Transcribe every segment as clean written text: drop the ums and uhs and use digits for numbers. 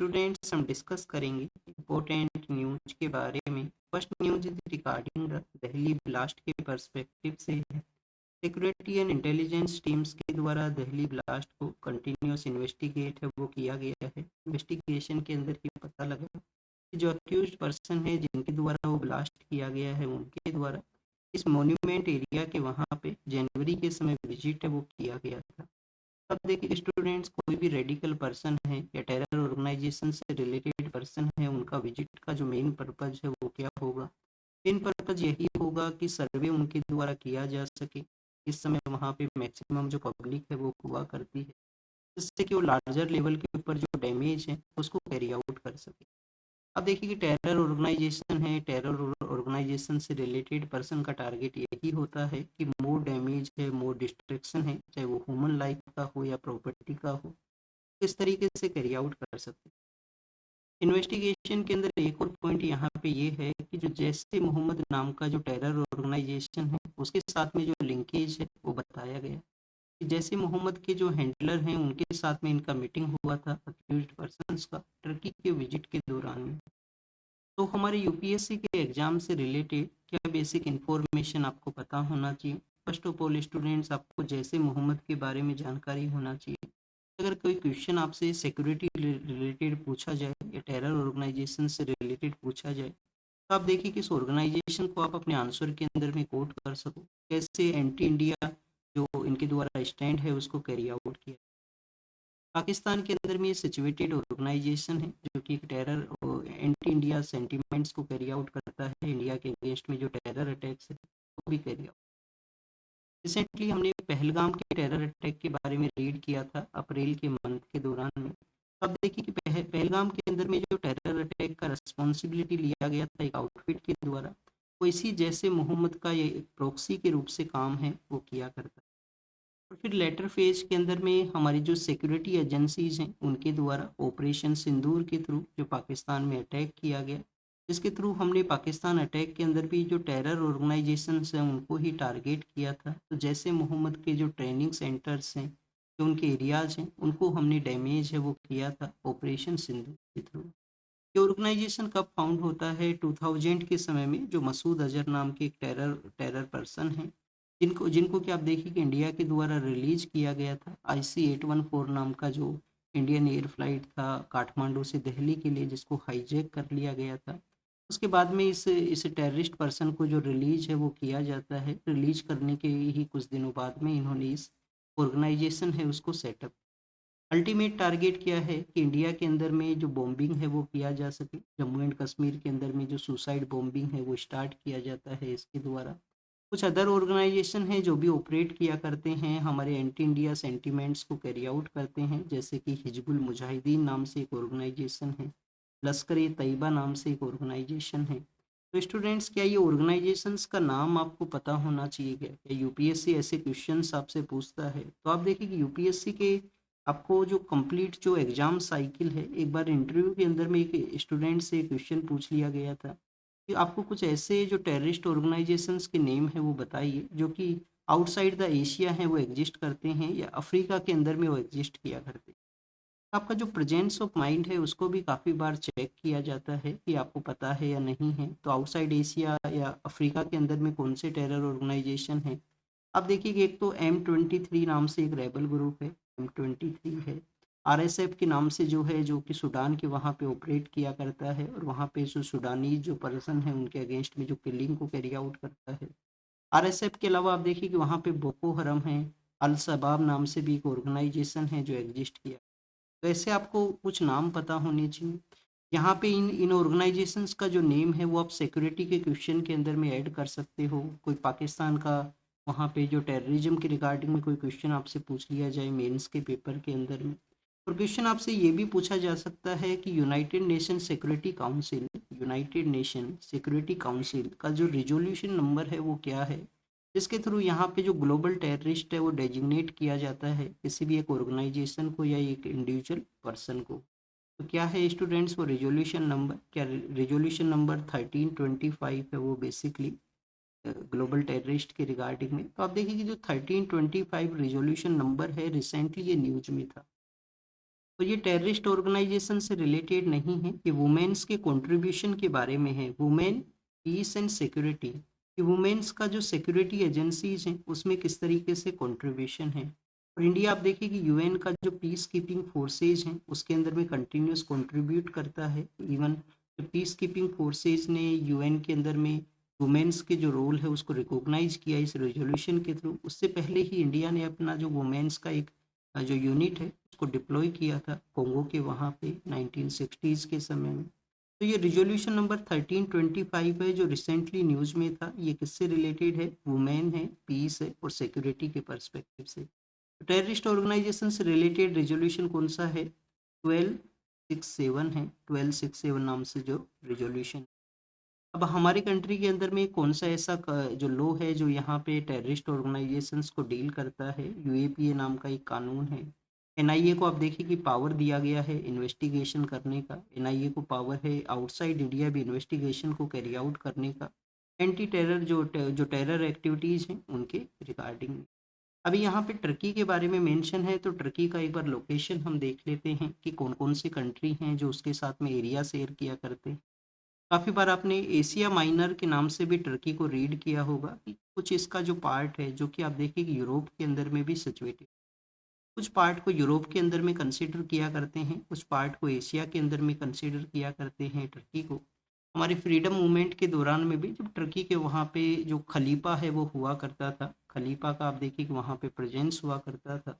Students हम discuss करेंगे important news के बारे में। First news is regarding Delhi blast के पर्सपेक्टिव से है। सिक्योरिटी एंड इंटेलिजेंस टीम्स के द्वारा दिल्ली ब्लास्ट को कंटिन्यूस इन्वेस्टिगेट है वो किया गया है। इन्वेस्टिगेशन के अंदर ये पता लगा कि जो अक्यूज्ड पर्सन है जिनके द्वारा वो ब्लास्ट किया गया है उनके द्वारा इस मॉन्यूमेंट एरिया के वहाँ पे जनवरी के समय विजिट है वो किया गया था। अब देखिए स्टूडेंट्स, कोई भी रेडिकल पर्सन है या टेरर ऑर्गेनाइजेशन से रिलेटेड पर्सन है, उनका विजिट का जो मेन पर्पज है वो क्या होगा? मेन पर्पज यही होगा कि सर्वे उनके द्वारा किया जा सके। इस समय वहाँ पे मैक्सिमम जो पब्लिक है वो हुआ करती है, जिससे कि वो लार्जर लेवल के ऊपर जो डैमेज है उसको कैरी आउट कर सके। अब देखिए कि टेरर ऑर्गेनाइजेशन है, टेरर ऑर्गेनाइजेशन से रिलेटेड पर्सन का टारगेट यही होता है कि मोर डैमेज है, मोर डिस्ट्रक्शन है, चाहे वो ह्यूमन लाइफ का हो या प्रॉपर्टी का हो, किस तरीके से कैरी आउट कर सकते हैं। इन्वेस्टिगेशन के अंदर एक और पॉइंट यहाँ पे ये है कि जो जैसे मोहम्मद नाम का जो टेरर ऑर्गेनाइजेशन है उसके साथ में जो लिंकेज है वो बताया गया कि जैसे मोहम्मद के जो हैंडलर हैं उनके साथ में इनका मीटिंग हुआ था अक्यूज्ड पर्सन्स का टर्की के विजिट के दौरान में। तो हमारे यूपीएससी के एग्जाम से रिलेटेड क्या बेसिक इन्फॉर्मेशन आपको पता होना चाहिए? फर्स्ट ऑफ ऑल स्टूडेंट्स, आपको जैसे मोहम्मद के बारे में जानकारी होना चाहिए। अगर कोई क्वेश्चन आपसे सिक्योरिटी रिलेटेड पूछा जाए या टेरर ऑर्गेनाइजेशन से रिलेटेड पूछा जाए, तो आप देखिए कि इस ऑर्गेनाइजेशन को आप अपने आंसर के अंदर में कोट कर सको। कैसे एंटी इंडिया जो इनके द्वारा स्टैंड है उसको कैरी आउट किया। पाकिस्तान के अंदर में ये सिचुएटेड ऑर्गेनाइजेशन है जो कि टेरर और एंटी इंडिया सेंटिमेंट्स को कैरी आउट करता है। इंडिया के अगेंस्ट में जो टेरर अटैक्स है वो भी कैरी आउट। रिसेंटली हमने पहलगाम के टेरर अटैक के बारे में रीड किया था अप्रैल के मंथ के दौरान में। अब देखिए कि पहलगाम के अंदर में जो टेरर अटैक का रिस्पॉन्सिबिलिटी लिया गया था एक आउटफिट के द्वारा, वो इसी जैसे मोहम्मद का ये प्रॉक्सी के रूप से काम है वो किया करता है। और फिर लेटर फेज के अंदर में हमारी जो सिक्योरिटी एजेंसीज हैं उनके द्वारा ऑपरेशन सिंदूर के थ्रू जो पाकिस्तान में अटैक किया गया, जिसके थ्रू हमने पाकिस्तान अटैक के अंदर भी जो टेरर ऑर्गेनाइजेशंस हैं उनको ही टारगेट किया था। तो जैसे मोहम्मद के जो ट्रेनिंग सेंटर्स हैं, जो उनके एरियाज हैं, उनको हमने डैमेज है वो किया था ऑपरेशन सिंदूर के थ्रू। ये ऑर्गेनाइजेशन कब फाउंड होता है? 2000 के समय में जो मसूद अजहर नाम के एक टेरर टेरर पर्सन हैं, जिनको जिनको कि आप देखिए कि इंडिया के द्वारा रिलीज किया गया था IC-814 नाम का जो इंडियन एयर फ्लाइट था काठमांडू से दिल्ली के लिए, जिसको हाईजैक कर लिया गया था। उसके बाद में इस टेररिस्ट पर्सन को जो रिलीज है वो किया जाता है। रिलीज करने के ही कुछ दिनों बाद में इन्होंने इस ऑर्गेनाइजेशन है उसको सेटअप। अल्टीमेट टारगेट क्या है कि इंडिया के अंदर में जो बॉम्बिंग है वो किया जा सके। जम्मू एंड कश्मीर के अंदर में जो सुसाइड बॉम्बिंग है वो स्टार्ट किया जाता है इसके द्वारा। कुछ अदर ऑर्गेनाइजेशन हैं जो भी ऑपरेट किया करते हैं, हमारे एंटी इंडिया सेंटिमेंट्स को कैरी आउट करते हैं, जैसे कि हिजबुल मुजाहिदीन नाम से एक ऑर्गेनाइजेशन है, लश्कर ए तैयबा नाम से एक ऑर्गेनाइजेशन है। तो स्टूडेंट्स, क्या ये ऑर्गेनाइजेशंस का नाम आपको पता होना चाहिए? क्या यूपीएससी ऐसे क्वेश्चंस आपसे पूछता है तो आप देखिए कि यूपीएससी के आपको जो कंप्लीट जो एग्जाम साइकिल है, एक बार इंटरव्यू के अंदर में एक स्टूडेंट से क्वेश्चन पूछ लिया गया था कि आपको कुछ ऐसे जो टेररिस्ट ऑर्गेनाइजेशंस के नेम है वो बताइए जो कि आउटसाइड द एशिया हैं वो एग्जिस्ट करते हैं या अफ्रीका के अंदर में वो एग्जिस्ट किया करते हैं। आपका जो प्रेजेंस ऑफ माइंड है उसको भी काफ़ी बार चेक किया जाता है कि आपको पता है या नहीं है। तो आउटसाइड एशिया या अफ्रीका के अंदर में कौन से टेरर ऑर्गेनाइजेशन है? आप देखिए कि एक तो M23 नाम से एक रेबल ग्रुप है, M23 है। RSF के नाम से जो है, जो कि सूडान के वहाँ पे ऑपरेट किया करता है और वहाँ पे जो सूडानी जो पर्सन है उनके अगेंस्ट में जो किलिंग को कैरी आउट करता है। RSF के अलावा आप देखिए कि वहाँ पे बोको हरम है, अल शबाब नाम से भी एक ऑर्गेनाइजेशन है जो एग्जिस्ट किया। तो ऐसे आपको कुछ नाम पता होने चाहिए। यहाँ पे इन इन ऑर्गेनाइजेशंस का जो नेम है वो आप सिक्योरिटी के क्वेश्चन के अंदर में ऐड कर सकते हो। कोई पाकिस्तान का वहाँ पे जो टेररिज्म के रिगार्डिंग में कोई क्वेश्चन आपसे पूछ लिया जाए मेंस के पेपर के अंदर में, और क्वेश्चन आपसे ये भी पूछा जा सकता है कि यूनाइटेड नेशन सिक्योरिटी काउंसिल का जो रिजोल्यूशन नंबर है वो क्या है, जिसके थ्रू यहाँ पे जो ग्लोबल टेररिस्ट है वो डेजिग्नेट किया जाता है किसी भी एक ऑर्गेनाइजेशन को या एक इंडिविजुअल पर्सन को। तो क्या है स्टूडेंट्स वो रिजोल्यूशन नंबर? क्या रिजोल्यूशन नंबर 1325 है वो बेसिकली ग्लोबल टेररिस्ट के रिगार्डिंग में। तो आप देखिए कि जो 1325 रिजोल्यूशन नंबर है रिसेंटली ये न्यूज में था। तो ये टेररिस्ट ऑर्गेनाइजेशन से रिलेटेड नहीं है, ये वुमेन्स के कंट्रीब्यूशन के बारे में है। वुमेन पीस एंड सिक्योरिटी, ये वुमेन्स का जो सिक्योरिटी एजेंसीज हैं उसमें किस तरीके से कंट्रीब्यूशन है। और इंडिया आप देखिए कि यूएन का जो पीस कीपिंग फोर्सेज हैं उसके अंदर में कंटिन्यूस कंट्रीब्यूट करता है। इवन जो पीस कीपिंग फोर्सेज ने यूएन के अंदर में वुमेन्स के जो रोल है उसको रिकॉग्नाइज किया इस रेजोल्यूशन के थ्रू। उससे पहले ही इंडिया ने अपना जो वुमेन्स का एक जो यूनिट है उसको डिप्लॉय किया था कोंगो के वहाँ पे 1960s के समय में। तो ये रिजोल्यूशन नंबर 1325 है जो रिसेंटली न्यूज़ में था। ये किससे रिलेटेड है? वुमेन है, पीस है और सिक्योरिटी के पर्सपेक्टिव से। टेररिस्ट ऑर्गेनाइजेशन से रिलेटेड रेजोल्यूशन कौन सा है? 1267 है, 1267 नाम से जो रेजोल्यूशन। अब हमारी कंट्री के अंदर में कौन सा ऐसा जो लॉ है जो यहाँ पे टेररिस्ट ऑर्गेनाइजेशंस को डील करता है? यूएपीए नाम का एक कानून है। एनआईए को आप देखिए कि पावर दिया गया है इन्वेस्टिगेशन करने का। एनआईए को पावर है आउटसाइड इंडिया भी इन्वेस्टिगेशन को कैरी आउट करने का, एंटी टेरर जो टेरर एक्टिविटीज़ हैं उनके रिगार्डिंग। अभी यहाँ पे टर्की के बारे में मेंशन है, तो टर्की का एक बार लोकेशन हम देख लेते हैं कि कौन कौन से कंट्री हैं जो उसके साथ में एरिया शेयर किया करते हैं। काफ़ी बार आपने एशिया माइनर के नाम से भी टर्की को रीड किया होगा कि कुछ इसका जो पार्ट है जो कि आप देखिए कि यूरोप के अंदर में भी सिचुएटेड। कुछ पार्ट को यूरोप के अंदर में कंसीडर किया करते हैं, कुछ पार्ट को एशिया के अंदर में कंसीडर किया करते हैं टर्की को। हमारे फ्रीडम मूवमेंट के दौरान में भी जब टर्की के वहाँ पे जो खलीफा है वो हुआ करता था, खलीफा का आप देखिए कि वहाँ पे प्रेजेंस हुआ करता था।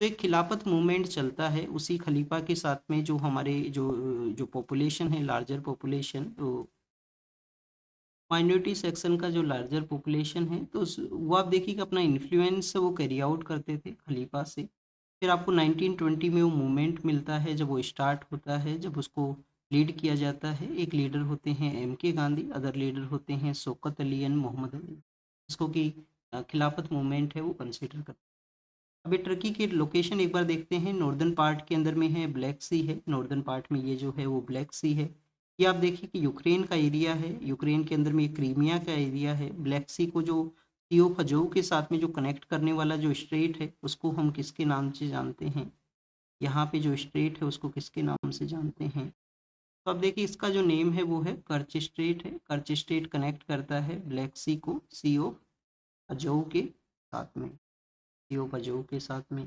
तो एक खिलाफत मूवमेंट चलता है उसी खलीफा के साथ में जो हमारे जो जो पॉपुलेशन है, लार्जर पॉपुलेशन, तो माइनॉरिटी सेक्शन का जो लार्जर पॉपुलेशन है, तो वो आप देखिए कि अपना इन्फ्लुएंस वो कैरी आउट करते थे खलीफा से। फिर आपको 1920 में वो मूवमेंट मिलता है जब वो स्टार्ट होता है, जब उसको लीड किया जाता है। एक लीडर होते हैं एम के गांधी, अदर लीडर होते हैं शौकत अली एंड मोहम्मद अली, जिसको कि खिलाफत मूवमेंट है वो कंसिडर करते हैं। अभी टर्की की लोकेशन एक बार देखते हैं। नॉर्दर्न पार्ट के अंदर में है, ब्लैक सी है, नॉर्दर्न पार्ट में ये जो है वो ब्लैक सी है। ये आप देखिए कि यूक्रेन का एरिया है, यूक्रेन के अंदर में ये क्रीमिया का एरिया है। ब्लैक सी को जो सी ऑफ अजोव के साथ में जो कनेक्ट करने वाला जो स्ट्रेट है उसको हम किसके नाम से जानते हैं? यहाँ पे जो स्ट्रेट है उसको किसके नाम से जानते हैं? तो अब देखिए इसका जो नेम है वो है कर्च स्ट्रेट है। कर्च स्ट्रेट कनेक्ट करता है ब्लैक सी को सी ऑफ अजोव के साथ में, सी ऑफ अजोव के साथ में।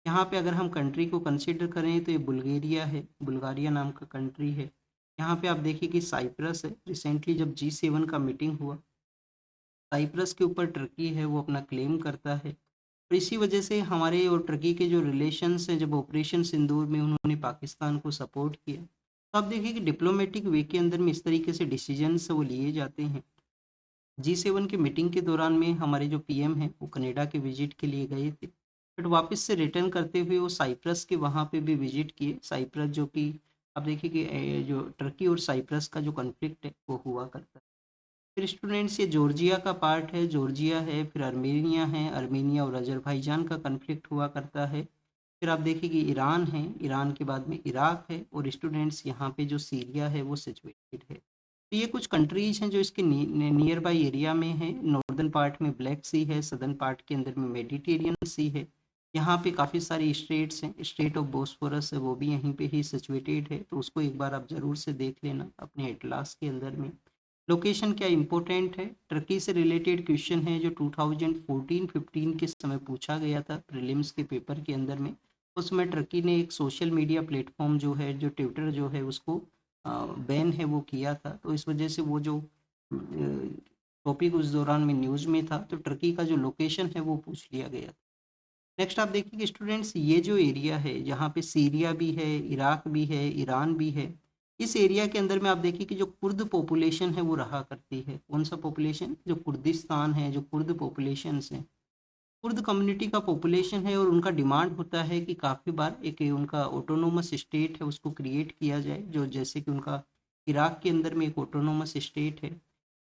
यहाँ पे अगर हम कंट्री को कंसीडर करें तो ये बुल्गारिया है, बुल्गारिया नाम का कंट्री है। यहाँ पे आप देखिए कि साइप्रस है। रिसेंटली जब G7 का मीटिंग हुआ, साइप्रस के ऊपर टर्की है वो अपना क्लेम करता है। और इसी वजह से हमारे और टर्की के जो रिलेशंस हैं, जब ऑपरेशन सिंदूर में उन्होंने पाकिस्तान को सपोर्ट किया, तो आप देखिए कि डिप्लोमेटिक वे के अंदर में इस तरीके से डिसीजंस वो लिए जाते हैं। G7 की मीटिंग के दौरान में हमारे जो पीएम हैं वो कनाडा के विजिट के लिए गए थे, बट वापस से रिटर्न करते हुए वो साइप्रस के वहाँ पे भी विजिट किए। साइप्रस जो कि आप देखिए कि जो टर्की और साइप्रस का जो कॉन्फ्लिक्ट है वो हुआ करता है। फिर स्टूडेंट्स ये जॉर्जिया का पार्ट है, जॉर्जिया है, फिर अर्मेनिया है, अर्मेनिया और अजरबैजान का कॉन्फ्लिक्ट हुआ करता है। फिर आप देखिए कि ईरान है, ईरान के बाद में इराक है, और स्टूडेंट्स यहाँ पे जो सीरिया है वो सिचुएटेड है। तो ये कुछ कंट्रीज हैं जो इसके नियर बाई एरिया में है। नॉर्दर्न पार्ट में ब्लैक सी है, सदर्न पार्ट के अंदर में मेडिटेरियन सी है। यहाँ पे काफ़ी सारी स्टेट्स हैं, स्टेट ऑफ बोस्फोरस है वो भी यहीं पे ही सिचुएटेड है, तो उसको एक बार आप ज़रूर से देख लेना अपने एटलास के अंदर में। लोकेशन क्या इम्पोर्टेंट है? टर्की से रिलेटेड क्वेश्चन है जो 2014-15 के समय पूछा गया था प्रीलिम्स के पेपर के अंदर में। उसमें टर्की ने एक सोशल मीडिया प्लेटफॉर्म जो है, जो ट्विटर जो है, उसको बैन है वो किया था। तो इस वजह से वो जो टॉपिक उस दौरान में न्यूज़ में था, तो टर्की का जो लोकेशन है वो पूछ लिया गया। नेक्स्ट आप देखिए कि स्टूडेंट्स ये जो एरिया है जहाँ पे सीरिया भी है, इराक भी है, ईरान भी है, इस एरिया के अंदर में आप देखिए कि जो कुर्द पॉपुलेशन है वो रहा करती है। कौन सा पॉपुलेशन? जो कुर्दिस्तान है, जो कुर्द पॉपुलेशन है, कुर्द कम्युनिटी का पॉपुलेशन है, और उनका डिमांड होता है कि काफ़ी बार एक उनका ऑटोनोमस स्टेट है उसको क्रिएट किया जाए, जो जैसे कि उनका इराक के अंदर में एक ऑटोनोमस स्टेट है।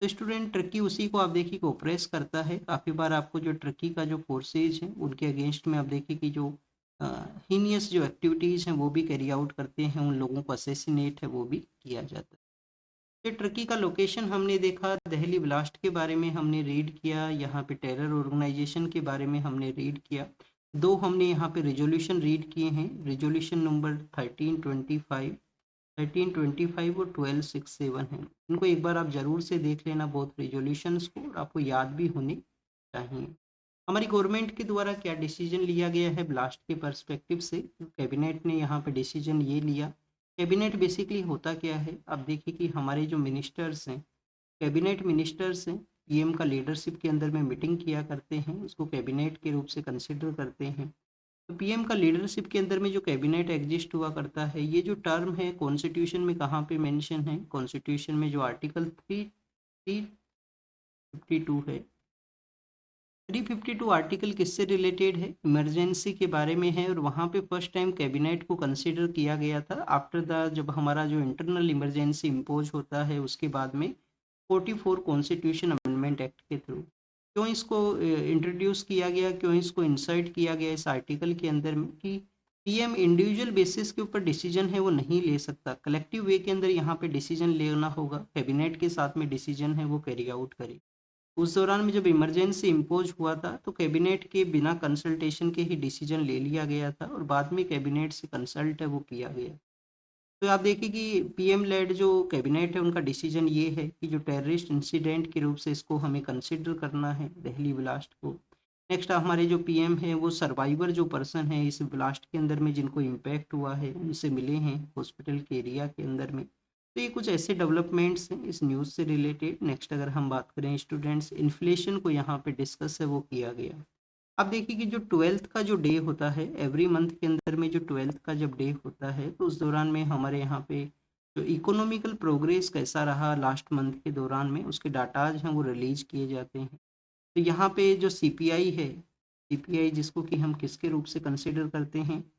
तो स्टूडेंट टर्की उसी को आप देखिए कि ओप्रेस करता है। काफ़ी बार आपको जो टर्की का जो फोर्सेज हैं उनके अगेंस्ट में आप देखिए कि जो हीनियस जो एक्टिविटीज़ हैं वो भी कैरी आउट करते हैं, उन लोगों को असेसिनेट है वो भी किया जाता है। ये टर्की का लोकेशन हमने देखा, दहली ब्लास्ट के बारे में हमने रीड किया, यहाँ पे टेरर ऑर्गेनाइजेशन के बारे में हमने रीड किया। दो हमने यहाँ पे रेजोल्यूशन रीड किए हैं, रेजोल्यूशन नंबर 1325, 1325 और 1267 है। इनको एक बार आप जरूर से देख लेना बहुत रेजोल्यूशंस को, और आपको याद भी होने चाहिए। हमारी गवर्नमेंट के द्वारा क्या डिसीजन लिया गया है ब्लास्ट के पर्सपेक्टिव से, कैबिनेट ने यहाँ पे डिसीजन ये लिया। कैबिनेट बेसिकली होता क्या है, आप देखिए कि हमारे जो मिनिस्टर्स हैं, कैबिनेट मिनिस्टर्स हैं, पीएम का लीडरशिप के अंदर में मीटिंग किया करते हैं, इसको कैबिनेट के रूप से कंसिडर करते हैं। तो पीएम का लीडरशिप के अंदर में जो कैबिनेट एग्जिस्ट हुआ करता है, ये जो टर्म है कॉन्स्टिट्यूशन में कहाँ पे मेंशन है, कॉन्स्टिट्यूशन में जो आर्टिकल 352 है, 352 आर्टिकल किससे रिलेटेड है, इमरजेंसी के बारे में है। और वहाँ पे फर्स्ट टाइम कैबिनेट को कंसीडर किया गया था आफ्टर द, जब हमारा जो इंटरनल इमरजेंसी इम्पोज होता है उसके बाद में 44 कॉन्स्टिट्यूशन अमेंडमेंट एक्ट के थ्रू। क्यों इसको इंट्रोड्यूस किया गया, क्यों इसको इंसर्ट किया गया इस आर्टिकल के अंदर में, कि पीएम इंडिविजुअल बेसिस के ऊपर डिसीजन है वो नहीं ले सकता, कलेक्टिव वे के अंदर यहाँ पे डिसीजन लेना होगा, कैबिनेट के साथ में डिसीजन है वो कैरी आउट करे। उस दौरान में जब इमरजेंसी इम्पोज हुआ था तो कैबिनेट के बिना कंसल्टेशन के ही डिसीजन ले लिया गया था, और बाद में कैबिनेट से कंसल्ट है वो किया गया। तो आप देखिए कि पीएम लेड जो कैबिनेट है उनका डिसीजन ये है कि जो टेररिस्ट इंसिडेंट के रूप से इसको हमें कंसिडर करना है दिल्ली ब्लास्ट को। नेक्स्ट हमारे जो पीएम है वो सर्वाइवर जो पर्सन है इस ब्लास्ट के अंदर में जिनको इम्पैक्ट हुआ है उनसे मिले हैं हॉस्पिटल के एरिया के अंदर में। तो ये कुछ ऐसे डेवलपमेंट्स हैं इस न्यूज़ से रिलेटेड। नेक्स्ट अगर हम बात करें स्टूडेंट्स, इन्फ्लेशन को यहाँ पे डिस्कस है वो किया गया। आप देखिए कि जो 12th का जो डे होता है एवरी मंथ के अंदर में, जो 12th का जब डे होता है तो उस दौरान में हमारे यहाँ पे जो इकोनॉमिकल प्रोग्रेस कैसा रहा लास्ट मंथ के दौरान में उसके डाटाज हैं वो रिलीज किए जाते हैं। तो यहाँ पे जो सीपीआई है, सीपीआई जिसको कि हम किसके रूप से कंसिडर करते हैं,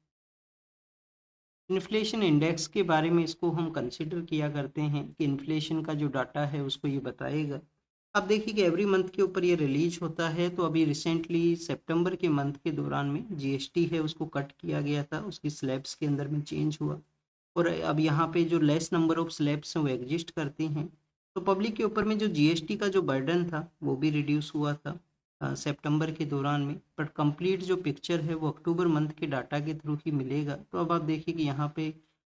इन्फ्लेशन इंडेक्स के बारे में इसको हम कंसिडर किया करते हैं कि इन्फ्लेशन का जो डाटा है उसको ये बताएगा। अब देखिए कि एवरी मंथ के ऊपर ये रिलीज होता है। तो अभी रिसेंटली सितंबर के मंथ के दौरान में जीएसटी है उसको कट किया गया था, उसकी स्लैब्स के अंदर में चेंज हुआ, और अब यहाँ पे जो लेस नंबर ऑफ स्लैब्स हैं वो एग्जिस्ट करती हैं। तो पब्लिक के ऊपर में जो जीएसटी का जो बर्डन था वो भी रिड्यूस हुआ था सितंबर के दौरान में। बट कंप्लीट जो पिक्चर है वो अक्टूबर मंथ के डाटा के थ्रू ही मिलेगा। तो अब आप देखिए कि यहाँ पे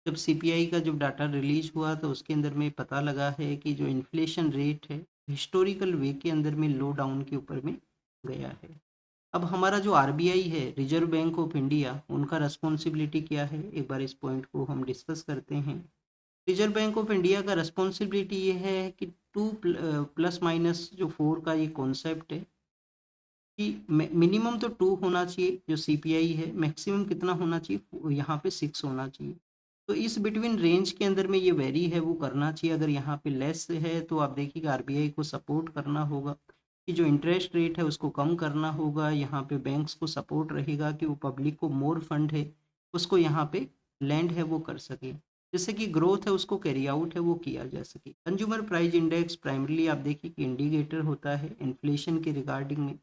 जब सीपीआई का जब डाटा रिलीज हुआ तो उसके अंदर में पता लगा है कि जो इन्फ्लेशन रेट है हिस्टोरिकल वे के अंदर में लो डाउन के ऊपर में गया है। अब हमारा जो आरबीआई है, रिजर्व बैंक ऑफ इंडिया, उनका रिस्पॉन्सिबिलिटी क्या है, एक बार इस पॉइंट को हम डिस्कस करते हैं। रिजर्व बैंक ऑफ इंडिया का रिस्पॉन्सिबिलिटी ये है कि टू प्लस माइनस जो फोर का ये कॉन्सेप्ट है कि मिनिमम तो 2 होना चाहिए जो सीपीआई है, मैक्सिमम कितना होना चाहिए, यहाँ पे 6 होना चाहिए। तो इस बिटवीन रेंज के अंदर में ये वेरी है वो करना चाहिए। अगर यहाँ पे लेस है तो आप देखिए आरबीआई को सपोर्ट करना होगा कि जो इंटरेस्ट रेट है उसको कम करना होगा। यहाँ पे बैंक्स को सपोर्ट रहेगा कि वो पब्लिक को मोर फंड है उसको यहाँ पे लैंड है वो कर सके, जैसे कि ग्रोथ है उसको कैरी आउट है वो किया जा सके। कंज्यूमर प्राइस इंडेक्स प्राइमरली आप देखिए कि इंडिकेटर होता है इन्फ्लेशन के रिगार्डिंग में,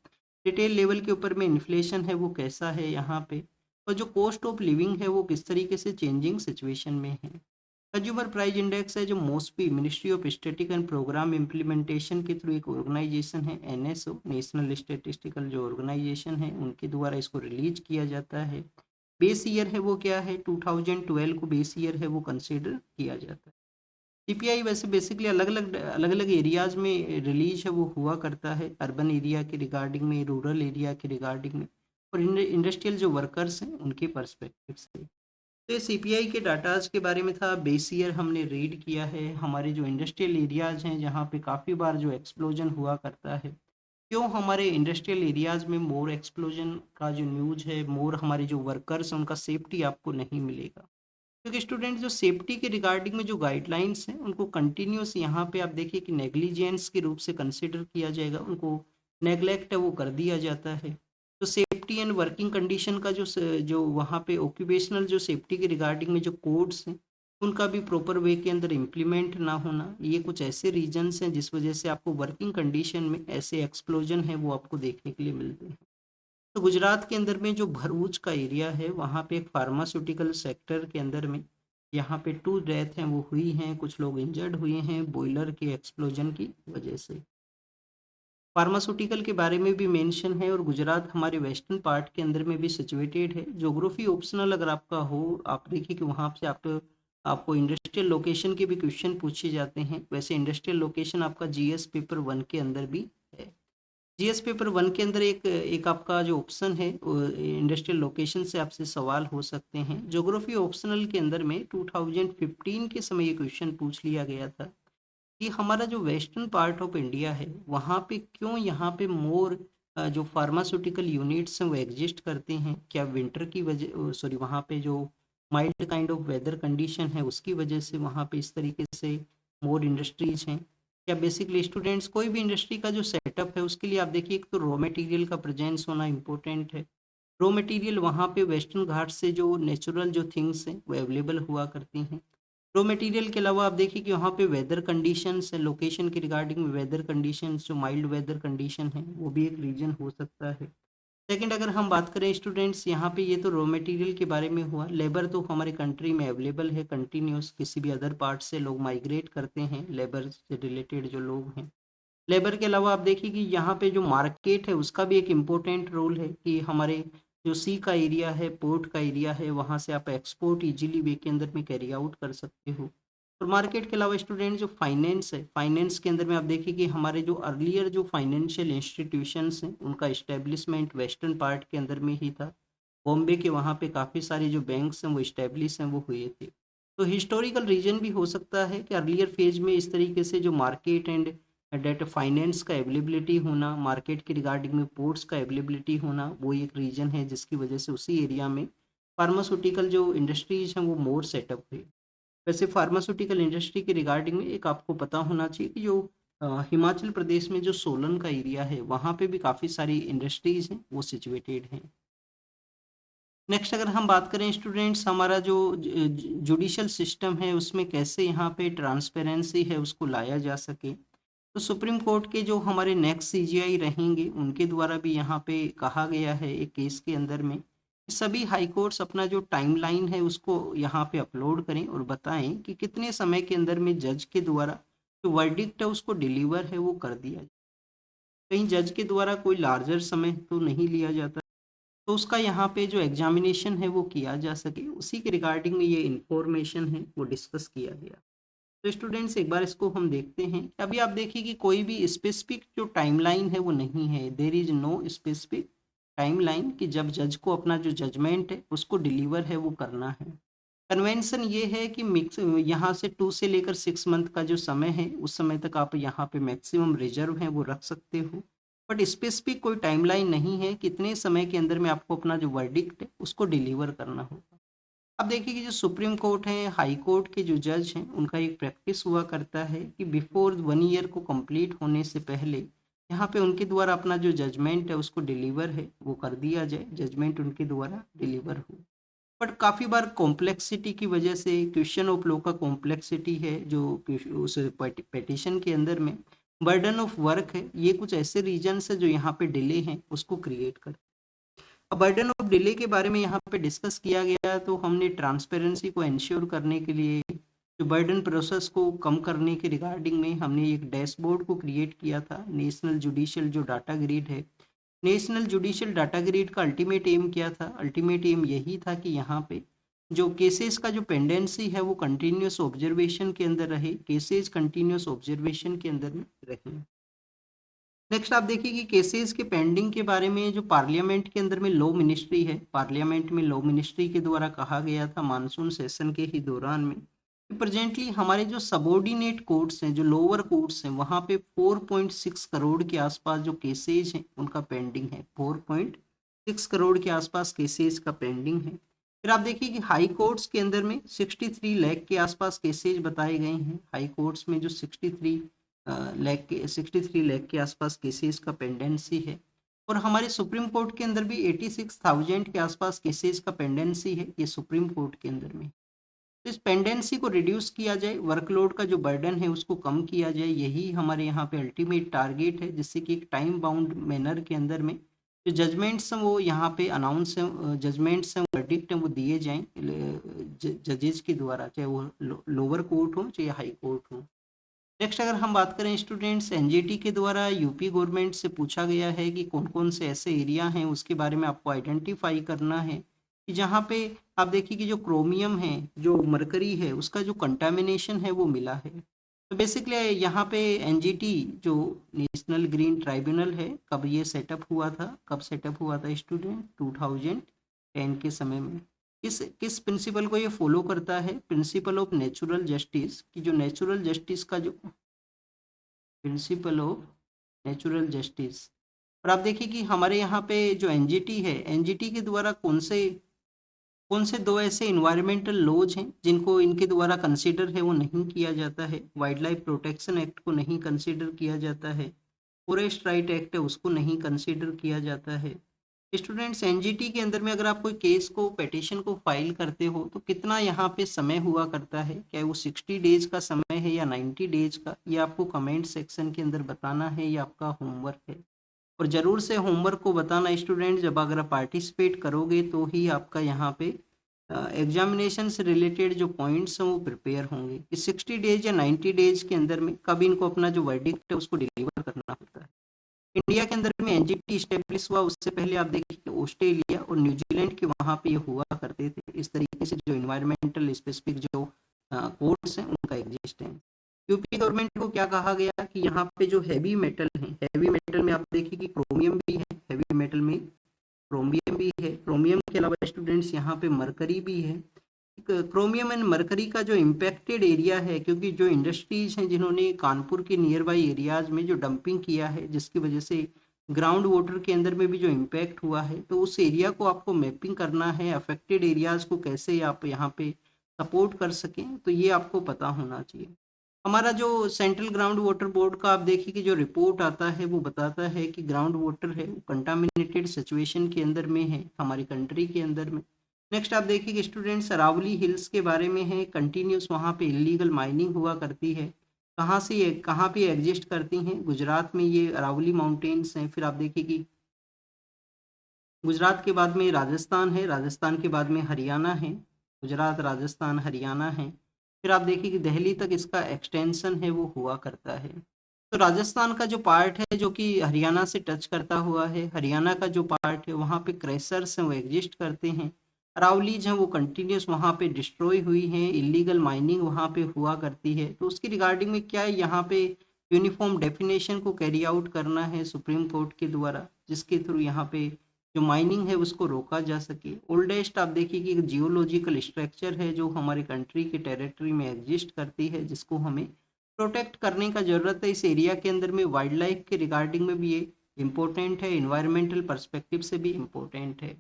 रिटेल लेवल के ऊपर में इन्फ्लेशन है वो कैसा है यहाँ पे, और जो कॉस्ट ऑफ लिविंग है वो किस तरीके से चेंजिंग सिचुएशन में है। कंज्यूमर प्राइस इंडेक्स है जो mostly ministry of static and programme implementation के थ्रू एक ऑर्गेनाइजेशन है एनएसओ, नेशनल स्टैटिस्टिकल जो ऑर्गेनाइजेशन है उनके द्वारा इसको रिलीज किया जाता है। बेस ईयर है वो क्या है, 2012 को बेस ईयर है वो कंसिडर किया जाता है। सीपीआई वैसे बेसिकली अलग अलग एरियाज में रिलीज है वो हुआ करता है, अर्बन एरिया के रिगार्डिंग में, रूरल एरिया के रिगार्डिंग में, और इंडस्ट्रियल जो वर्कर्स हैं उनके पर्सपेक्टिव से। तो ये सीपीआई के डाटाज के बारे में था, बेस ईयर हमने रीड किया है। हमारे जो इंडस्ट्रियल एरियाज हैं जहाँ पे काफ़ी बार जो एक्सप्लोजन हुआ करता है, क्यों हमारे इंडस्ट्रियल एरियाज में मोर एक्सप्लोजन का जो न्यूज है, मोर हमारे जो वर्कर्स हैं उनका सेफ्टी आपको नहीं मिलेगा, क्योंकि स्टूडेंट जो सेफ्टी के रिगार्डिंग में जो गाइडलाइंस हैं उनको कंटिन्यूस यहाँ पे आप देखिए कि नेग्लिजेंस के रूप से कंसिडर किया जाएगा, उनको नेग्लेक्ट है वो कर दिया जाता है। तो सेफ्टी एंड वर्किंग कंडीशन का जो वहाँ पे ऑक्यूपेशनल जो सेफ्टी के रिगार्डिंग में जो कोड्स हैं उनका भी प्रॉपर वे के अंदर इम्प्लीमेंट ना होना, ये कुछ ऐसे रीजन्स हैं जिस वजह से आपको वर्किंग कंडीशन में ऐसे एक्सप्लोजन है वो आपको देखने के लिए मिलते हैं। तो गुजरात के अंदर में जो भरूच का एरिया है वहाँ पे एक फार्मास्यूटिकल सेक्टर के अंदर में यहाँ पे 2 डेथ हैं वो हुई हैं, कुछ लोग इंजर्ड हुए हैं बॉयलर के एक्सप्लोजन की वजह से। फार्मास्यूटिकल के बारे में भी मेंशन है और गुजरात हमारे वेस्टर्न पार्ट के अंदर में भी सिचुएटेड है। ज्योग्राफी ऑप्शनल अगर आपका हो, आप देखिए कि वहाँ से आप आपको इंडस्ट्रियल लोकेशन के भी क्वेश्चन पूछे जाते हैं। वैसे इंडस्ट्रियल लोकेशन आपका जीएस पेपर 1 के अंदर भी है। जीएस पेपर 1 के अंदर एक एक आपका जो ऑप्शन है इंडस्ट्रियल लोकेशन से आपसे सवाल हो सकते हैं। ज्योग्राफी ऑप्शनल के अंदर में 2015 के समय ये क्वेश्चन पूछ लिया गया था कि हमारा जो वेस्टर्न पार्ट ऑफ इंडिया है वहाँ पे क्यों यहाँ पे मोर जो फार्मास्यूटिकल यूनिट्स हैं वो एग्जिस्ट करते हैं। क्या विंटर की वजह, सॉरी, वहाँ पे जो mild kind of weather condition है उसकी वजह से वहाँ पे इस तरीके से मोर इंडस्ट्रीज हैं। क्या बेसिकली स्टूडेंट्स कोई भी इंडस्ट्री का जो सेटअप है उसके लिए आप देखिए एक तो रॉ मटेरियल का प्रेजेंस होना इम्पोर्टेंट है। रॉ मटेरियल वहाँ पे वेस्टर्न घाट से जो नेचुरल जो थिंग्स हैं वो अवेलेबल हुआ करती हैं। रॉ मटेरियल के अलावा आप देखिए कि वहाँ पे वेदर कंडीशंस है, लोकेशन के रिगार्डिंग वेदर कंडीशंस जो माइल्ड वेदर कंडीशन है वो भी एक रीजन हो सकता है। सेकंड, अगर हम बात करें स्टूडेंट्स, यहाँ पे ये तो रॉ मटेरियल के बारे में हुआ। लेबर तो हमारे कंट्री में अवेलेबल है कंटिन्यूस, किसी भी अदर पार्ट से लोग माइग्रेट करते हैं, लेबर से रिलेटेड जो लोग हैं। लेबर के अलावा आप देखिए कि यहाँ पे जो मार्केट है उसका भी एक इम्पोर्टेंट रोल है कि हमारे जो सी का एरिया है, पोर्ट का एरिया है, वहाँ से आप एक्सपोर्ट इजीली वे के अंदर में कैरी आउट कर सकते हो। और मार्केट के अलावा स्टूडेंट जो फाइनेंस है, फाइनेंस के अंदर में आप देखिए कि हमारे जो अर्लियर जो फाइनेंशियल इंस्टीट्यूशंस हैं उनका इस्टेब्लिशमेंट वेस्टर्न पार्ट के अंदर में ही था। बॉम्बे के वहाँ पे काफ़ी सारे जो बैंक्स हैं वो इस्टेब्लिश हैं वो हुए थे। तो हिस्टोरिकल रीजन भी हो सकता है कि अर्लियर फेज में इस तरीके से जो मार्केट एंड डेट फाइनेंस का अवेलेबिलिटी होना, मार्केट के रिगार्डिंग में पोर्ट्स का अवेलेबिलिटी होना, वो एक रीजन है जिसकी वजह से उसी एरिया में फार्मास्यूटिकल जो इंडस्ट्रीज हैं वो मोर सेटअप हुई। वैसे फार्मास्यूटिकल इंडस्ट्री के रिगार्डिंग में एक आपको पता होना चाहिए कि जो हिमाचल प्रदेश में जो सोलन का एरिया है वहाँ पे भी काफ़ी सारी इंडस्ट्रीज हैं वो सिचुएटेड हैं। नेक्स्ट, अगर हम बात करें स्टूडेंट्स, हमारा जो जुडिशल सिस्टम है उसमें कैसे यहाँ पे ट्रांसपेरेंसी है उसको लाया जा सके, तो सुप्रीम कोर्ट के जो हमारे नेक्स्ट सीजीआई रहेंगे उनके द्वारा भी यहाँ पे कहा गया है एक केस के अंदर में कि सभी हाई कोर्ट्स अपना जो टाइमलाइन है उसको यहाँ पे अपलोड करें और बताएं कि कितने समय के अंदर में जज के द्वारा जो वर्डिक्ट है उसको डिलीवर है वो कर दिया जाए। कहीं जज के द्वारा कोई लार्जर समय तो नहीं लिया जाता, तो उसका यहाँ पे जो एग्जामिनेशन है वो किया जा सके, उसी के रिगार्डिंग में ये इंफॉर्मेशन है वो डिस्कस किया गया। तो स्टूडेंट्स एक बार इसको हम देखते हैं। अभी आप देखिए कि कोई भी स्पेसिफिक जो टाइमलाइन है वो नहीं है, there is no specific timeline कि जब जज को अपना जो जजमेंट है उसको डिलीवर है वो करना है। कन्वेंशन ये है कि मिक्स यहाँ से 2 से लेकर 6 मंथ का जो समय है उस समय तक आप यहाँ पे मैक्सिमम रिजर्व है वो रख सकते हो, बट स्पेसिफिक कोई टाइमलाइन नहीं है कितने समय के अंदर में आपको अपना जो वर्डिक्ट है उसको डिलीवर करना होगा। अब देखिए कि जो सुप्रीम कोर्ट है, हाई कोर्ट के जो जज हैं उनका एक प्रैक्टिस हुआ करता है कि बिफोर 1 ईयर को कंप्लीट होने से पहले यहाँ पे उनके द्वारा अपना जो जजमेंट है उसको डिलीवर है वो कर दिया जाए, जजमेंट उनके द्वारा डिलीवर हो। बट काफ़ी बार कॉम्प्लेक्सिटी की वजह से, क्वेश्चन ऑफ लॉ का कॉम्प्लेक्सिटी है जो उस पिटिशन के अंदर में, बर्डन ऑफ वर्क है, ये कुछ ऐसे रीजन्स है जो यहाँ पे डिले हैं उसको क्रिएट कर। अब बर्डन ऑफ डिले के बारे में यहाँ पे डिस्कस किया गया, तो हमने ट्रांसपेरेंसी को इंश्योर करने के लिए जो बर्डन प्रोसेस को कम करने के रिगार्डिंग में हमने एक डैशबोर्ड को क्रिएट किया था, नेशनल जुडिशियल जो डाटा ग्रिड है। नेशनल जुडिशियल डाटा ग्रिड का अल्टीमेट एम क्या था? अल्टीमेट एम यही था कि यहाँ पे जो केसेस का जो पेंडेंसी है वो कंटिन्यूस ऑब्जर्वेशन के अंदर रहे, केसेस कंटिन्यूस ऑब्जर्वेशन के अंदर में रहे। नेक्स्ट, आप देखिए कि केसेस के पेंडिंग के बारे में जो पार्लियामेंट के अंदर में लॉ मिनिस्ट्री है, पार्लियामेंट में लॉ मिनिस्ट्री के द्वारा कहा गया था मानसून सेशन के ही दौरान में कि प्रेजेंटली हमारे जो सबॉर्डिनेट कोर्ट्स हैं, जो लोअर कोर्ट्स हैं, वहाँ पे 4.6 करोड़ के आसपास जो केसेज हैं उनका पेंडिंग है। 4.6 करोड़ के आसपास केसेज का पेंडिंग है। फिर आप देखिए कि हाई कोर्ट्स के अंदर में 63 लाख के आसपास केसेज बताए गए हैं। हाई कोर्ट्स में जो 63 लाख के आसपास केसेस का पेंडेंसी है। और हमारे सुप्रीम कोर्ट के अंदर भी 86,000 के आसपास केसेस का पेंडेंसी है, ये सुप्रीम कोर्ट के अंदर में। तो इस पेंडेंसी को रिड्यूस किया जाए, वर्कलोड का जो बर्डन है उसको कम किया जाए, यही हमारे यहाँ पे अल्टीमेट टारगेट है, जिससे कि एक टाइम बाउंड मैनर के अंदर में जो जजमेंट्स हैं वो यहाँ पे अनाउंस हैं, जजमेंट्स हैं, वर्डिक्ट हैं वो दिए जाएं जजेस के द्वारा, चाहे वो लोअर कोर्ट हो चाहे हाई कोर्ट हो। नेक्स्ट अगर हम बात करें स्टूडेंट्स, एनजीटी के द्वारा यूपी गवर्नमेंट से पूछा गया है कि कौन कौन से ऐसे एरिया हैं उसके बारे में आपको आइडेंटिफाई करना है कि जहाँ पे आप देखिए कि जो क्रोमियम है, जो मरकरी है, उसका जो कंटामिनेशन है वो मिला है। तो बेसिकली यहाँ पे एनजीटी जो नेशनल ग्रीन ट्राइब्यूनल है, कब ये सेटअप हुआ था, कब सेटअप हुआ था स्टूडेंट, 2010 के समय में। किस प्रिंसिपल को ये फॉलो करता है, प्रिंसिपल ऑफ नेचुरल जस्टिस, की जो नेचुरल जस्टिस का जो प्रिंसिपल ऑफ नेचुरल जस्टिस। और आप देखिए कि हमारे यहाँ पे जो एनजीटी है, एनजीटी के द्वारा कौन से दो ऐसे इन्वायरमेंटल लॉज हैं जिनको इनके द्वारा कंसीडर है वो नहीं किया जाता है। वाइल्ड लाइफ प्रोटेक्शन एक्ट को नहीं कंसीडर किया जाता है, फॉरेस्ट राइट एक्ट है उसको नहीं कंसीडर किया जाता है। स्टूडेंट्स, एनजीटी के अंदर में अगर आप कोई केस को, पिटीशन को फाइल करते हो तो कितना यहाँ पे समय हुआ करता है, क्या वो 60 डेज का समय है या 90 डेज का, ये आपको कमेंट सेक्शन के अंदर बताना है, ये आपका होमवर्क है। और ज़रूर से होमवर्क को बताना स्टूडेंट, जब अगर आप पार्टिसिपेट करोगे तो ही आपका यहाँ पे एग्जामिनेशन से रिलेटेड जो पॉइंट्स हैं वो प्रिपेयर होंगे कि 60 डेज या 90 डेज के अंदर में कब इनको अपना जो वर्डिक्ट है उसको डिलीवर करना होता है। इंडिया के अंदर में एनजीटी स्टेब्लिश हुआ, उससे पहले आप देखिए कि ऑस्ट्रेलिया और न्यूजीलैंड के वहाँ पे ये हुआ करते थे। इस तरीके से जो इन्वायरमेंटल स्पेसिफिक जो कोड्स हैं उनका एग्जिस्ट है। यूपी गवर्नमेंट को क्या कहा गया कि यहाँ पे जो हैवी मेटल है, हैवी मेटल में आप देखिए कि क्रोमियम भी है, हैवी मेटल में क्रोमियम भी है, क्रोमियम के अलावा स्टूडेंट्स यहाँ पे मरकरी भी है। क्रोमियम एंड मरकरी का जो इम्पैक्टेड एरिया है, क्योंकि जो इंडस्ट्रीज हैं जिन्होंने कानपुर के नियर बाई एरियाज में जो डंपिंग किया है, जिसकी वजह से ग्राउंड वाटर के अंदर में भी जो इम्पैक्ट हुआ है, तो उस एरिया को आपको मैपिंग करना है, अफेक्टेड एरियाज को कैसे आप यहाँ पे सपोर्ट कर सकें, तो ये आपको पता होना चाहिए। हमारा जो सेंट्रल ग्राउंड वाटर बोर्ड का आप देखिए कि जो रिपोर्ट आता है वो बताता है कि ग्राउंड वाटर है वो कंटामिनेटेड सिचुएशन के अंदर में है हमारी कंट्री के अंदर में। नेक्स्ट आप देखिए कि स्टूडेंट्स, अरावली हिल्स के बारे में है, कंटिन्यूस वहाँ पे इलीगल माइनिंग हुआ करती है। कहाँ से ये, कहाँ पे एग्जिस्ट करती हैं, गुजरात में ये अरावली माउंटेन्स हैं। फिर आप देखिए कि गुजरात के बाद में राजस्थान है, राजस्थान के बाद में हरियाणा है, गुजरात राजस्थान हरियाणा है। फिर आप देखिए कि दिल्ली तक इसका एक्सटेंशन है वो हुआ करता है। तो राजस्थान का जो पार्ट है जो कि हरियाणा से टच करता हुआ है, हरियाणा का जो पार्ट है वहाँ पे क्रेशर्स हैं वो एग्जिस्ट करते हैं। अरावलीज हैं वो कंटिन्यूस वहाँ पे डिस्ट्रॉय हुई हैं, इलीगल माइनिंग वहाँ पे हुआ करती है। तो उसकी रिगार्डिंग में क्या है, यहाँ पे यूनिफॉर्म डेफिनेशन को कैरी आउट करना है सुप्रीम कोर्ट के द्वारा, जिसके थ्रू यहाँ पे जो माइनिंग है उसको रोका जा सके। ओल्डेस्ट आप देखिए कि एक जियोलॉजिकल स्ट्रक्चर है जो हमारे कंट्री के टेरिटरी में एग्जिस्ट करती है, जिसको हमें प्रोटेक्ट करने का ज़रूरत है। इस एरिया के अंदर में वाइल्ड लाइफ के रिगार्डिंग में भी ये इम्पोर्टेंट है, इन्वायरमेंटल पर्सपेक्टिव से भी इम्पोर्टेंट है।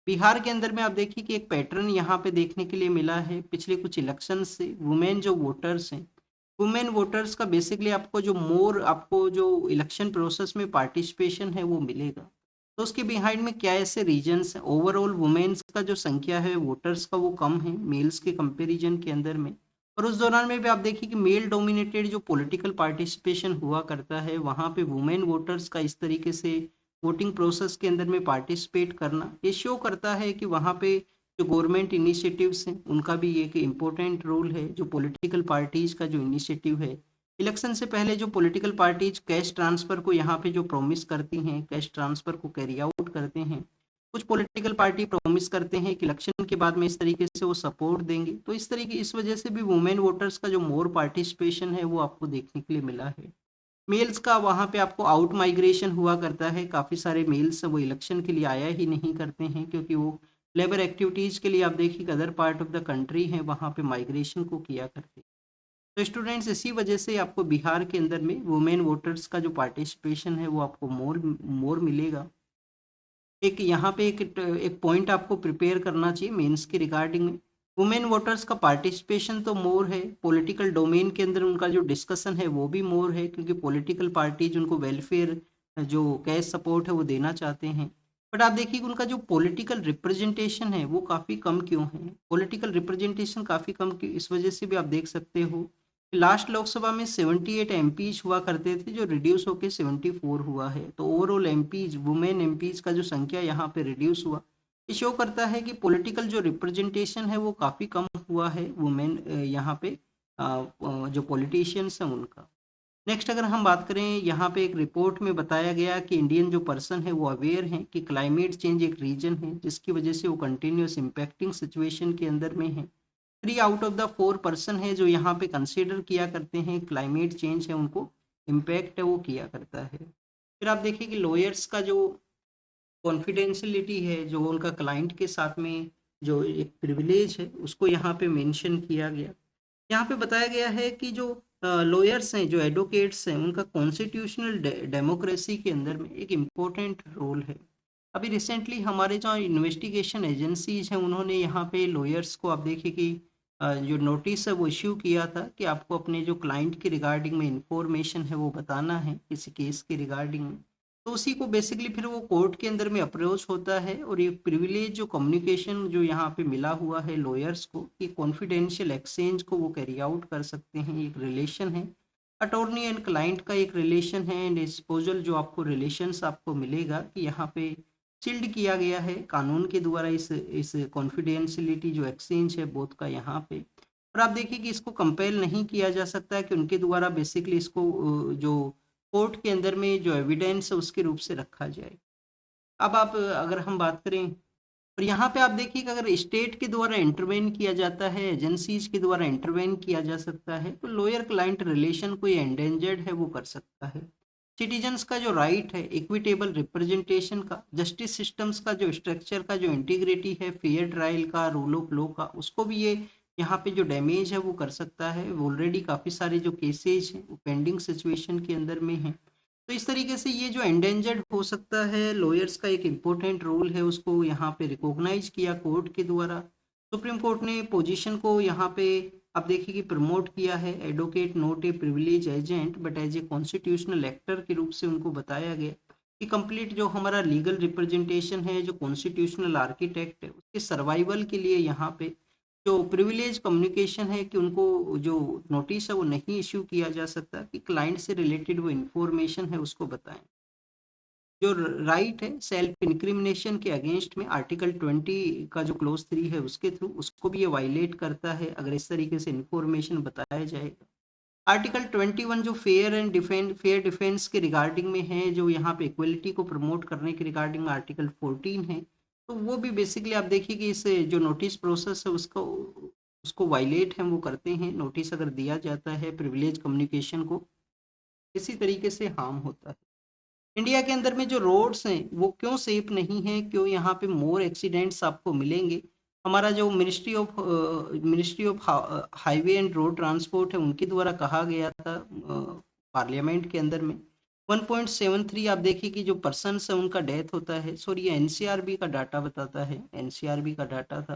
बिहार के अंदर में आप देखिए कि एक पैटर्न यहाँ पे देखने के लिए मिला है पिछले कुछ इलेक्शन से। वुमेन जो वोटर्स हैं, वुमेन वोटर्स का बेसिकली आपको जो इलेक्शन प्रोसेस में पार्टिसिपेशन है वो मिलेगा। तो उसके बिहाइंड में क्या ऐसे रीजंस हैं, ओवरऑल वुमेन्स का जो संख्या है वोटर्स का वो कम है मेल्स के कंपैरिजन के अंदर में। और उस दौरान में भी आप देखिए कि मेल डोमिनेटेड जो पॉलिटिकल पार्टिसिपेशन हुआ करता है, वहाँ पे वुमेन वोटर्स का इस तरीके से वोटिंग प्रोसेस के अंदर में पार्टिसिपेट करना, ये शो करता है कि वहाँ पे जो गवर्नमेंट इनिशिएटिव्स हैं उनका भी एक इम्पोर्टेंट रोल है। जो पॉलिटिकल पार्टीज का जो इनिशिएटिव है, इलेक्शन से पहले जो पॉलिटिकल पार्टीज कैश ट्रांसफर को यहाँ पे जो प्रॉमिस करती हैं, कैश ट्रांसफर को कैरी आउट करते हैं। कुछ पॉलिटिकल पार्टी प्रॉमिस करते हैं कि इलेक्शन के बाद में इस तरीके से वो सपोर्ट देंगे। तो इस वजह से भी वुमेन वोटर्स का जो मोर पार्टिसिपेशन है वो आपको देखने के लिए मिला है। मेल्स का वहाँ पे आपको आउट माइग्रेशन हुआ करता है, काफ़ी सारे मेल्स वो इलेक्शन के लिए आया ही नहीं करते हैं, क्योंकि वो लेबर एक्टिविटीज़ के लिए आप देखिए other part of the country है वहाँ पे माइग्रेशन को किया करते हैं। तो स्टूडेंट्स, इसी वजह से आपको बिहार के अंदर में वुमेन वोटर्स का जो पार्टिसिपेशन है वो आपको मोर मोर मिलेगा। एक यहाँ पे एक पॉइंट आपको प्रिपेयर करना चाहिए मेंस के रिगार्डिंग में। वुमेन वोटर्स का पार्टिसिपेशन तो मोर है, पॉलिटिकल डोमेन के अंदर उनका जो डिस्कशन है वो भी मोर है, क्योंकि पॉलिटिकल पार्टीज उनको वेलफेयर जो कैश सपोर्ट है वो देना चाहते हैं। बट आप देखिए कि उनका जो पॉलिटिकल रिप्रेजेंटेशन है वो काफ़ी कम क्यों है, पॉलिटिकल रिप्रेजेंटेशन काफ़ी कम क्यों, इस वजह से भी आप देख सकते हो लास्ट लोकसभा में 78 एमपीज हुआ करते थे जो रिड्यूस होकर 74 हुआ है। तो ओवरऑल एमपीज, वुमेन एमपीज का जो संख्या यहाँ पे रिड्यूस हुआ, ये शो करता है कि पॉलिटिकल जो रिप्रेजेंटेशन है वो काफ़ी कम हुआ है वुमेन यहाँ पे जो पॉलिटिशियंस हैं उनका। नेक्स्ट अगर हम बात करें, यहाँ पे एक रिपोर्ट में बताया गया कि इंडियन जो पर्सन है वो अवेयर हैं कि क्लाइमेट चेंज एक रीजन है जिसकी वजह से वो कंटिन्यूस इम्पैक्टिंग सिचुएशन के अंदर में है। 3 आउट ऑफ द 4 पर्सन है जो यहाँ पे कंसिडर किया करते हैं क्लाइमेट चेंज है, उनको इम्पैक्ट है वो किया करता है। फिर आप देखिए कि लॉयर्स का जो कॉन्फिडेंशियलिटी है, जो उनका क्लाइंट के साथ में जो एक प्रिविलेज है उसको यहाँ पे मेंशन किया गया। यहाँ पे बताया गया है कि जो लॉयर्स हैं, जो एडवोकेट्स हैं, उनका कॉन्स्टिट्यूशनल डेमोक्रेसी के अंदर में एक इम्पोर्टेंट रोल है। अभी रिसेंटली हमारे जो इन्वेस्टिगेशन एजेंसीज हैं उन्होंने यहाँ पे लॉयर्स को, आप देखिए कि जो नोटिस है वो इश्यू किया था कि आपको अपने जो क्लाइंट के रिगार्डिंग में इंफॉर्मेशन है वो बताना है किसी केस के रिगार्डिंग में। तो उसी को बेसिकली फिर वो कोर्ट के अंदर में अप्रोच होता है और ये प्रिविलेज जो कम्युनिकेशन जो यहाँ पे मिला हुआ है लॉयर्स को कि कॉन्फिडेंशियल एक्सचेंज को वो कैरी आउट कर सकते हैं, एक रिलेशन है अटॉर्नी एंड क्लाइंट का, एक रिलेशन है एंड डिस्पोजल जो आपको रिलेशंस आपको मिलेगा कि यहाँ पे शील्ड किया गया है कानून के द्वारा इस कॉन्फिडेंशियलिटी जो एक्सचेंज है बोथ का यहाँ पे। और आप देखिए कि इसको कंपेल नहीं किया जा सकता है कि उनके द्वारा बेसिकली इसको जो कोर्ट के अंदर में जो एविडेंस है उसके रूप से रखा जाए। अब आप अगर हम बात करें, और यहाँ पे आप देखिए कि अगर स्टेट के द्वारा इंटरवेन किया जाता है, एजेंसीज के द्वारा इंटरवेन किया जा सकता है, तो लोअर क्लाइंट रिलेशन कोई एंडेंजर्ड है वो कर सकता है। सिटीजन्स का जो राइट है इक्विटेबल रिप्रेजेंटेशन का, जस्टिस सिस्टम्स का जो स्ट्रक्चर का जो इंटीग्रिटी है, फेयर ट्रायल का, रूल ऑफ लॉ का, उसको भी ये यहाँ पे जो डैमेज है वो कर सकता है। ऑलरेडी काफ़ी सारे जो केसेज हैं वो पेंडिंग सिचुएशन के अंदर में हैं। तो इस तरीके से ये जो एंडेंजर्ड हो सकता है, लॉयर्स का एक इम्पोर्टेंट रोल है उसको यहाँ पे रिकॉग्नाइज किया कोर्ट के द्वारा। सुप्रीम कोर्ट ने पोजीशन को यहाँ पे आप देखिए कि प्रमोट किया है, advocate not a privilege agent but as a constitutional actor के रूप से उनको बताया गया कि कंप्लीट जो हमारा लीगल रिप्रेजेंटेशन है, जो कॉन्स्टिट्यूशनल आर्किटेक्ट है, उसके सर्वाइवल के लिए यहाँ पे जो प्रिविलेज कम्युनिकेशन है कि उनको जो नोटिस है वो नहीं इश्यू किया जा सकता कि क्लाइंट से रिलेटेड वो इंफॉर्मेशन है उसको बताएं। जो राइट है सेल्फ इंक्रिमिनेशन के अगेंस्ट में आर्टिकल 20 का जो क्लोज 3 है उसके थ्रू उसको भी ये वायलेट करता है अगर इस तरीके से इंफॉर्मेशन बताया जाएगा। आर्टिकल 21 जो फेयर डिफेंस के रिगार्डिंग में है, जो यहाँ पे इक्वलिटी को प्रमोट करने के रिगार्डिंग में आर्टिकल 14 है, तो वो भी बेसिकली आप देखिए कि इस जो नोटिस प्रोसेस है उसको उसको वायलेट हम वो करते हैं। नोटिस अगर दिया जाता है प्रिविलेज कम्युनिकेशन को, इसी तरीके से हार्म होता है। इंडिया के अंदर में जो रोड्स हैं वो क्यों सेफ नहीं है, क्यों यहाँ पे मोर एक्सीडेंट्स आपको मिलेंगे। हमारा जो ministry of highway and road transport है उनके द्वारा कहा गया था पार्लियामेंट के अंदर में 1.73 आप देखिए कि जो पर्सन है उनका डेथ होता है। सॉरी, ये एनसीआरबी का डाटा बताता है, एनसीआरबी का डाटा था।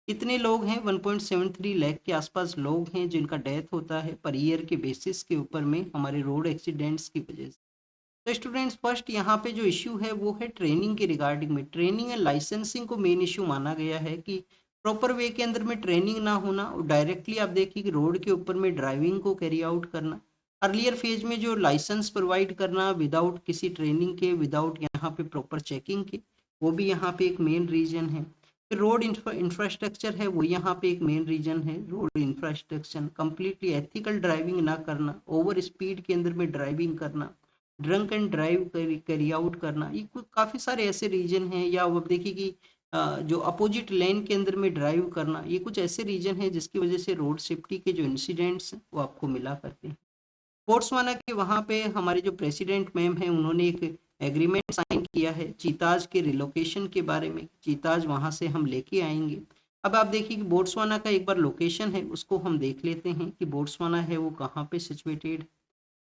कितने लोग हैं, 1.73 लाख के आसपास लोग हैं जिनका डेथ होता है पर ईयर के बेसिस के ऊपर में हमारे रोड एक्सीडेंट्स की वजह से। तो स्टूडेंट्स फर्स्ट यहाँ पे जो इश्यू है वो है ट्रेनिंग के रिगार्डिंग में। ट्रेनिंग एंड लाइसेंसिंग को मेन इश्यू माना गया है कि प्रॉपर वे के अंदर में ट्रेनिंग ना होना और डायरेक्टली आप देखिए कि रोड के ऊपर में ड्राइविंग को कैरी आउट करना। अर्लियर फेज में जो लाइसेंस प्रोवाइड करना विदाउट किसी ट्रेनिंग के, विदाउट यहाँ पे प्रॉपर चेकिंग के, वो भी यहाँ पे एक मेन रीजन है। फिर रोड इंफ्रास्ट्रक्चर है वो यहाँ पे एक मेन रीजन है। Road infrastructure completely ethical driving ना करना, ओवर स्पीड के अंदर में ड्राइविंग करना, drunk and drive carry out करना, ये कुछ काफ़ी सारे ऐसे रीजन हैं। या वो देखिए कि जो अपोजिट लेन के अंदर में ड्राइव करना, ये कुछ ऐसे रीजन हैं जिसकी वजह से रोड सेफ्टी के जो इंसिडेंट्स हैं वो आपको मिला करते हैं। बोट्सवाना के वहाँ पे हमारे जो प्रेसिडेंट मैम हैं उन्होंने एक एग्रीमेंट साइन किया है चीताज के रिलोकेशन के बारे में। चीताज वहाँ से हम लेके आएंगे। अब आप देखिए कि बोट्सवाना का एक बार लोकेशन है उसको हम देख लेते हैं कि बोट्सवाना है वो कहाँ पे सिचुएटेड।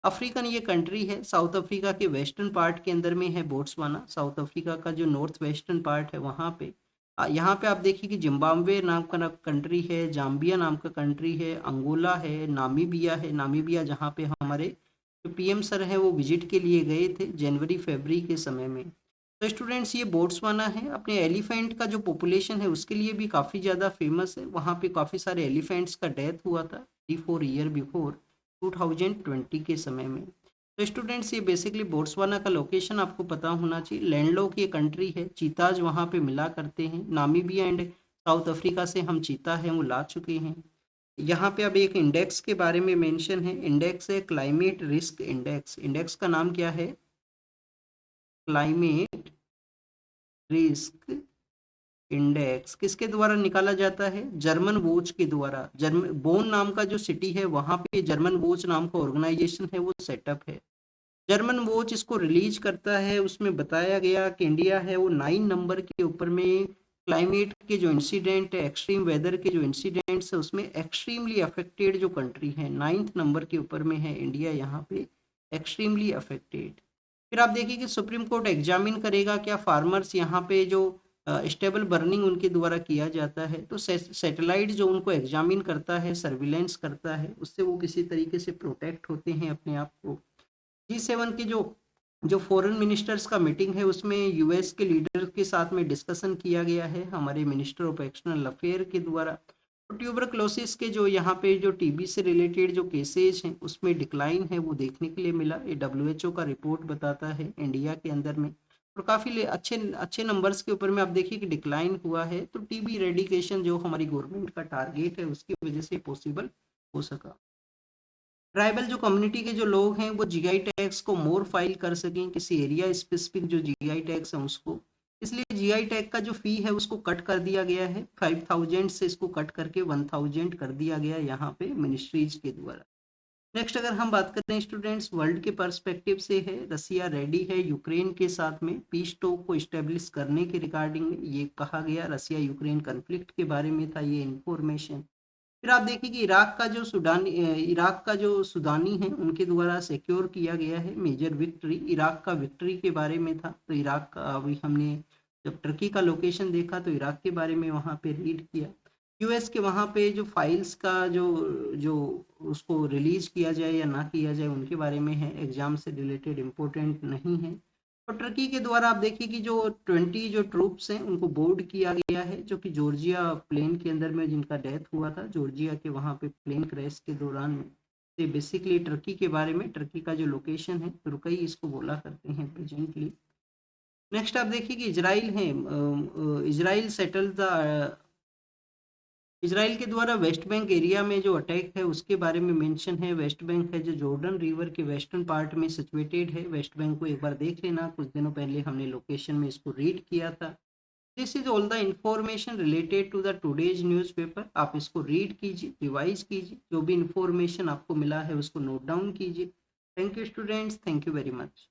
अफ्रीकन ये कंट्री है, साउथ अफ्रीका के वेस्टर्न पार्ट के अंदर में है बोट्सवाना। साउथ अफ्रीका का जो नॉर्थ वेस्टर्न पार्ट है वहाँ पे यहाँ पे आप देखिए कि जिम्बाब्वे नाम का कंट्री है, जाम्बिया नाम का कंट्री है, अंगोला है, नामीबिया है। नामीबिया जहाँ पे हमारे जो पीएम सर हैं वो विजिट के लिए गए थे जनवरी फरवरी के समय में। तो स्टूडेंट्स ये बोट्सवाना है अपने एलिफेंट का जो पॉपुलेशन है उसके लिए भी काफ़ी ज़्यादा फेमस है। वहाँ पे काफ़ी सारे एलिफेंट्स का डेथ हुआ था 3-4 ईयर बिफोर 2020 के समय में। तो स्टूडेंट्स ये बेसिकली बोट्सवाना का लोकेशन आपको पता होना चाहिए। लैंडलॉक ये कंट्री है, चीताज वहाँ पे मिला करते हैं। नामीबिया एंड साउथ अफ्रीका से हम चीता है वो ला चुके हैं। यहाँ पे अब एक इंडेक्स के बारे में मेंशन है। इंडेक्स है क्लाइमेट रिस्क इंडेक्स। इंडेक्स का नाम क्या है? Climate risk index. किसके द्वारा निकाला जाता है? जर्मन वॉच के द्वारा। जर्मन बोन नाम का जो सिटी है वहां पे जर्मन वॉच नाम का ऑर्गेनाइजेशन है वो सेटअप है। जर्मन वॉच इसको रिलीज करता है। उसमें बताया गया कि इंडिया है वो 9 नंबर के ऊपर में क्लाइमेट के जो इंसिडेंट है, एक्सट्रीम वेदर के जो इंसिडेंट्स है उसमें एक्सट्रीमली अफेक्टेड जो कंट्री है 9th नंबर के ऊपर में है इंडिया यहाँ पे, एक्सट्रीमली अफेक्टेड। फिर आप देखिए कि सुप्रीम कोर्ट एग्जामिन करेगा क्या फार्मर्स यहाँ पे जो स्टेबल बर्निंग उनके द्वारा किया जाता है, तो सैटेलाइट जो उनको एग्जामिन करता है, सर्विलेंस करता है, उससे वो किसी तरीके से प्रोटेक्ट होते हैं अपने आप को। G7 की जो जो फॉरेन मिनिस्टर्स का मीटिंग है उसमें यूएस के लीडर के साथ में डिस्कशन किया गया है हमारे मिनिस्टर ऑफ एक्सटर्नल अफेयर के द्वारा। तो ट्यूबरक्लोसिस के जो यहाँ पे जो टीबी से रिलेटेड जो केसेज हैं उसमें डिक्लाइन है वो देखने के लिए मिला। ये डब्ल्यूएचओ का रिपोर्ट बताता है इंडिया के अंदर में। और काफ़ी अच्छे अच्छे नंबर्स के ऊपर में आप देखिए कि डिक्लाइन हुआ है। तो टीबी रेडिकेशन जो हमारी गवर्नमेंट का टारगेट है उसकी वजह से पॉसिबल हो सका। ट्राइबल जो कम्युनिटी के जो लोग हैं वो जीआई टैक्स को मोर फाइल कर सकें, किसी एरिया स्पेसिफिक जो जीआई टैक्स है उसको, इसलिए जीआई टैग का जो फी है उसको कट कर दिया गया है। 5000 से इसको कट करके 1000 कर दिया गया यहाँ पे मिनिस्ट्रीज के द्वारा। नेक्स्ट अगर हम बात करते हैं स्टूडेंट्स वर्ल्ड के पर्सपेक्टिव से है, रसिया रेडी है यूक्रेन के साथ में पीस टॉक को इस्टेब्लिश करने के रिगार्डिंग में ये कहा गया। रसिया यूक्रेन कन्फ्लिक्ट के बारे में था ये इंफॉर्मेशन। फिर आप देखिए कि इराक का जो सुडानी है उनके द्वारा सिक्योर किया गया है मेजर विक्ट्री। इराक का विक्ट्री के बारे में था। तो इराक का अभी हमने जब टर्की का लोकेशन देखा तो इराक के बारे में वहाँ पे रीड किया। यूएस के वहाँ पे जो फाइल्स का जो जो उसको रिलीज किया जाए या ना किया जाए उनके बारे में है, एग्जाम से रिलेटेड इम्पोर्टेंट नहीं है। और टर्की के द्वारा आप देखिए कि जो 20 जो ट्रूप्स हैं उनको बोर्ड किया गया है जो कि जॉर्जिया प्लेन के अंदर में जिनका डेथ हुआ था जॉर्जिया के वहाँ पे प्लेन क्रैश के दौरान। ये बेसिकली टर्की के बारे में, टर्की का जो लोकेशन है तुर्कई इसको बोला करते हैं प्रेजेंटली। नेक्स्ट आप देखिए कि इसराइल है, इसराइल सेटल द इसराइल के द्वारा वेस्ट बैंक एरिया में जो अटैक है उसके बारे में मेंशन है। वेस्ट बैंक है जो जॉर्डन रिवर के वेस्टर्न पार्ट में सिचुएटेड है। वेस्ट बैंक को एक बार देख लेना, कुछ दिनों पहले हमने लोकेशन में इसको रीड किया था। This is all the information related to the today's newspaper. आप इसको रीड कीजिए, रिवाइज कीजिए, जो भी इंफॉर्मेशन आपको मिला है उसको नोट डाउन कीजिए। Thank you students, thank you very much.